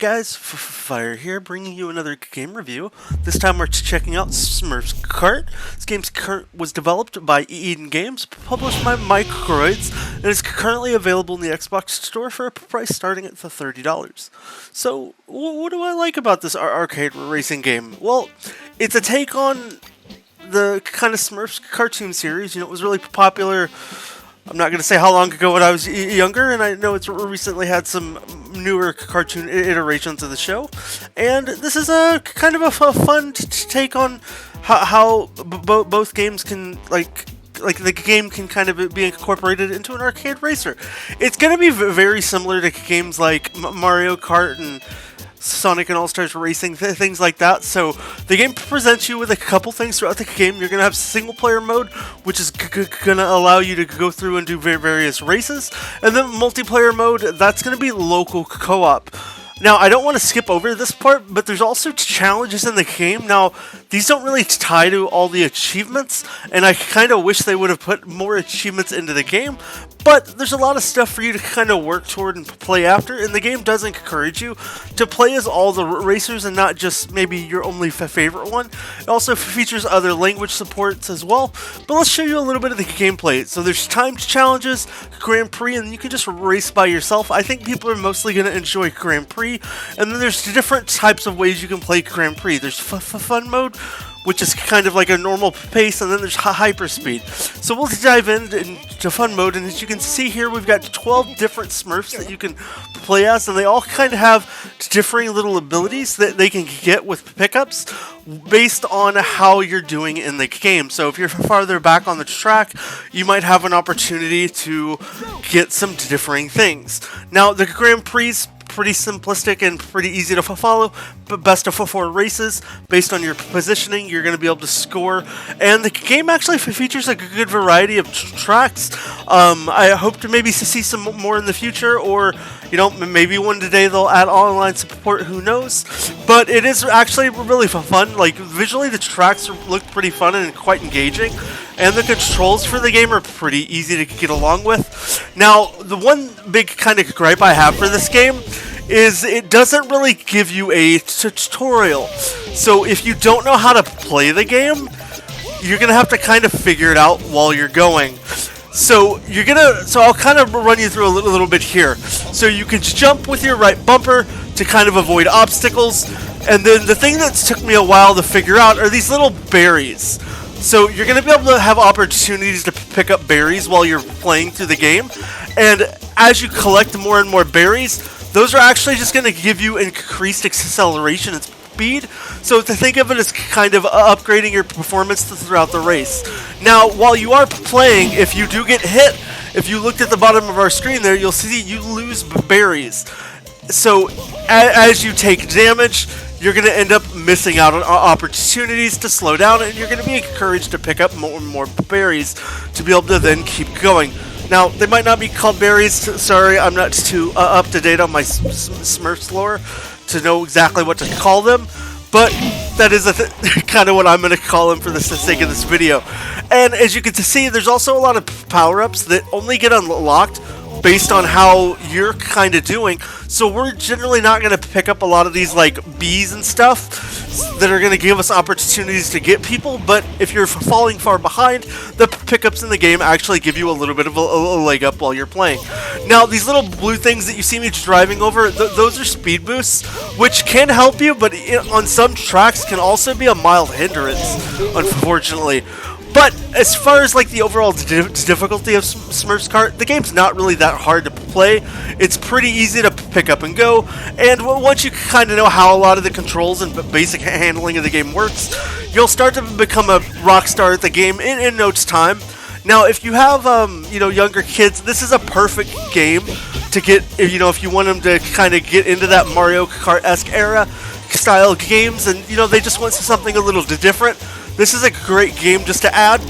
Hey guys, Fire here, bringing you another game review. This time we're checking out Smurfs Kart. This game was developed by Eden Games, published by Microids, and is currently available in the Xbox store for a price starting at $30. So, what do I like about this arcade racing game? Well, it's a take on the kind of Smurfs cartoon series. You know, it was really popular. I'm not going to say how long ago when I was younger, and I know it's recently had some newer cartoon iterations of the show. And this is a kind of a fun take on how both games can, like the game can kind of be incorporated into an arcade racer. It's going to be very similar to games like Mario Kart and Sonic and All-Stars Racing, things like that. So the game presents you with a couple things throughout the game. You're going to have single-player mode, which is going to allow you to go through and do various races. And then multiplayer mode, that's going to be local co-op. Now, I don't want to skip over this part, but there's also challenges in the game. Now, these don't really tie to all the achievements, and I kind of wish they would have put more achievements into the game, but there's a lot of stuff for you to kind of work toward and play after, and the game does encourage you to play as all the racers and not just maybe your only favorite one. It also features other language supports as well, but let's show you a little bit of the gameplay. So there's timed challenges, Grand Prix, and you can just race by yourself. I think people are mostly going to enjoy Grand Prix, and then there's different types of ways you can play Grand Prix. There's fun mode, which is kind of like a normal pace, and then there's hyperspeed. So we'll dive into fun mode, and as you can see here, we've got 12 different Smurfs that you can play as, and they all kind of have differing little abilities that they can get with pickups based on how you're doing in the game. So if you're farther back on the track, you might have an opportunity to get some differing things. Now, the Grand Prix pretty simplistic and pretty easy to follow, but best of 4 races based on your positioning. You're going to be able to score, and the game actually features a good variety of tracks. I hope to maybe see some more in the future, or you know, maybe one day they'll add online support, who knows. But it is actually really fun. Like, visually the tracks look pretty fun and quite engaging, and the controls for the game are pretty easy to get along with. Now, the one big kind of gripe I have for this game is it doesn't really give you a tutorial. So if you don't know how to play the game, you're gonna have to kind of figure it out while you're going. So I'll kind of run you through a little bit here. So you can jump with your right bumper to kind of avoid obstacles, and then the thing that took me a while to figure out are these little berries. So you're going to be able to have opportunities to pick up berries while you're playing through the game, and as you collect more and more berries, those are actually just going to give you increased acceleration and speed. So to think of it as kind of upgrading your performance throughout the race. Now, while you are playing, if you do get hit, if you looked at the bottom of our screen there, you'll see you lose berries. So as you take damage, you're going to end up missing out on opportunities to slow down, and you're going to be encouraged to pick up more and more berries to be able to then keep going. Now, they might not be called berries. Sorry, I'm not too up to date on my Smurfs lore to know exactly what to call them, but that is kind of what I'm going to call them for the sake of this video. And as you can see, there's also a lot of power-ups that only get unlocked based on how you're kind of doing. So we're generally not going to pick up a lot of these like bees and stuff that are going to give us opportunities to get people, but if you're falling far behind, the pickups in the game actually give you a little bit of a leg up while you're playing. Now, these little blue things that you see me driving over, those are speed boosts, which can help you, but on some tracks can also be a mild hindrance, unfortunately. But as far as like the overall difficulty of Smurfs Kart, the game's not really that hard to play. It's pretty easy to pick up and go, and once you kind of know how a lot of the controls and basic handling of the game works, you'll start to become a rock star at the game in no time. Now, if you have younger kids, this is a perfect game to get, if you want them to kind of get into that Mario Kart-esque era style games, and they just want something a little different. This is a great game just to add,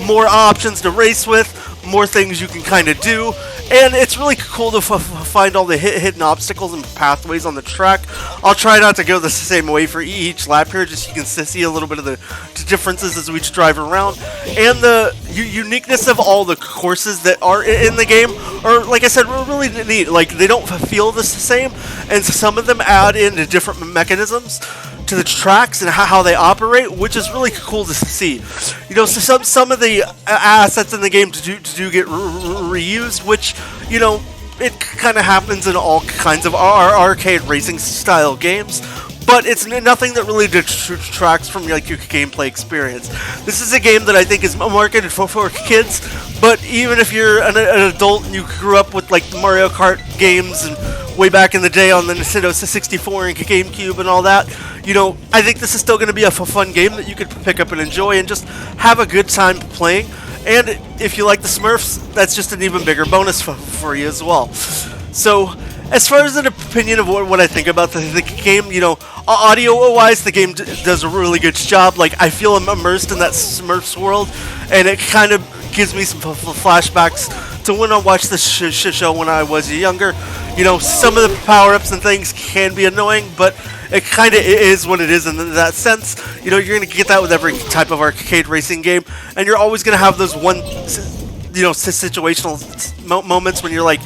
more options to race with, more things you can kind of do, and it's really cool to find all the hidden obstacles and pathways on the track. I'll try not to go the same way for each lap here, just so you can see a little bit of the differences as we drive around, and the uniqueness of all the courses that are in the game are, like I said, really neat. Like, they don't feel the same, and some of them add in different mechanisms to the tracks and how they operate, which is really cool to see. You know, so some of the assets in the game do get reused, which, you know, it kind of happens in all kinds of arcade racing style games. But it's nothing that really detracts from like your gameplay experience. This is a game that I think is marketed for kids, but even if you're an adult and you grew up with like Mario Kart games and way back in the day on the Nintendo 64 and GameCube and all that, you know, I think this is still going to be a fun game that you could pick up and enjoy and just have a good time playing. And if you like the Smurfs, that's just an even bigger bonus for you as well. So, as far as an opinion of what I think about the game, you know, audio-wise, the game does a really good job. Like, I feel I'm immersed in that Smurfs world, and it kind of gives me some flashbacks to when I watched this show when I was younger. You know, some of the power-ups and things can be annoying, but it kind of is what it is in that sense. You know, you're going to get that with every type of arcade racing game, and you're always going to have those you know, situational moments when you're like,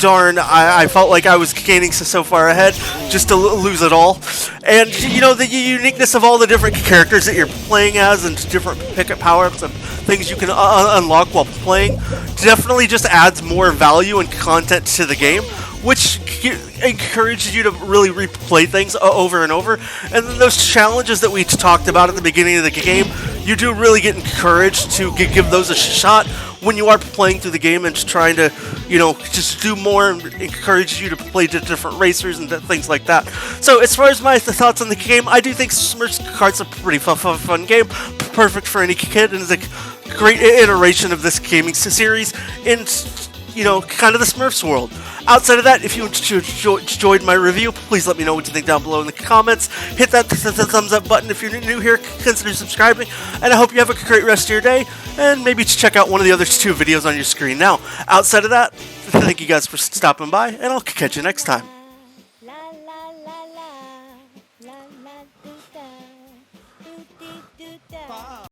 darn, I felt like I was gaining so far ahead just to lose it all. And, you know, the uniqueness of all the different characters that you're playing as and different pickup power-ups and things you can unlock while playing definitely just adds more value and content to the game, which encourages you to really replay things over and over. And then those challenges that we talked about at the beginning of the game, you do really get encouraged to give those a shot when you are playing through the game and just trying to, you know, just do more and encourages you to play different racers and things like that. So as far as my thoughts on the game, I do think Smurfs Kart's a pretty fun game, perfect for any kid, and is a great iteration of this gaming series in, you know, kind of the Smurfs world. Outside of that, if you enjoyed my review, please let me know what you think down below in the comments. Hit that thumbs up button. If you're new here, consider subscribing. And I hope you have a great rest of your day. And maybe check out one of the other 2 videos on your screen now. Outside of that, thank you guys for stopping by, and I'll catch you next time.